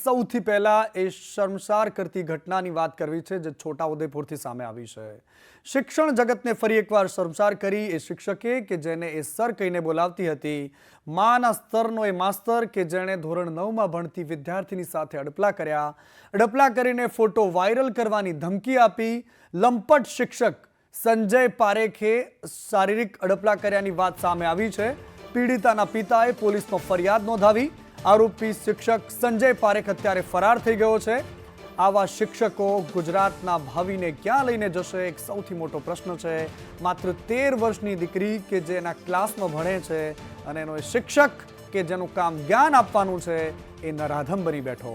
સૌથી પહેલા એ શર્મસાર કરતી ઘટનાની વાત કરવી છે જે છોટાઉદેપુરથી સામે આવી છે। શિક્ષણ જગતને ફરી એકવાર શર્મસાર કરી એ શિક્ષકે કે જેને એ સર કહીને બોલાવતી હતી, માના સ્તરનો એ માસ્તર કે જેણે ધોરણ 9માં ભણતી વિદ્યાર્થીની સાથે અડપલા કર્યા, અડપલા કરીને ફોટો વાયરલ કરવાની ધમકી આપી। લંપટ શિક્ષક સંજય પારેખે શારીરિક અડપલા કર્યાની વાત સામે આવી છે। પીડિતાના પિતાએ પોલીસમાં ફરિયાદ નોંધાવી। આરોપી શિક્ષક સંજય પારેખ અત્યારે ફરાર થઈ ગયો છે। આવા શિક્ષકો ગુજરાતના ભાવિને ક્યાં લઈને જશે એક સૌથી મોટો પ્રશ્ન છે। માત્ર 13 વર્ષની દીકરી કે જેના ક્લાસમાં ભણે છે અને એનો શિક્ષક કે જેનું કામ જ્ઞાન આપવાનું છે એ નરાધમ બની બેઠો।